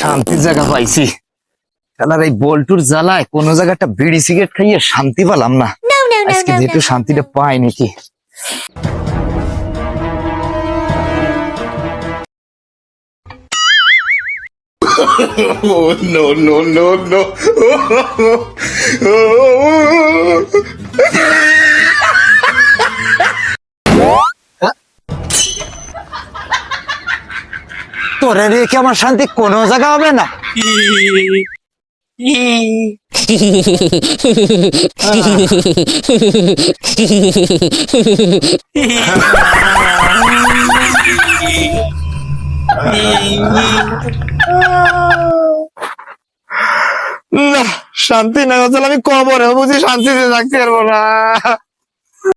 শান্তির জায়গা পাইছি। খেলার এই বল্টুর জ্বালায় কোন জায়গাটা বিড়ি সিগারেট খাইয়ে শান্তি পেলাম না। আজকে যেহেতু শান্তিটা পাই নাকি। No, no, no, no. তোরে রেখে আমার শান্তি কোনো জায়গা হবে না। না শান্তি না হচ্ছে আমি কবরে বুঝি শান্তিতে থাকতে পারবো না।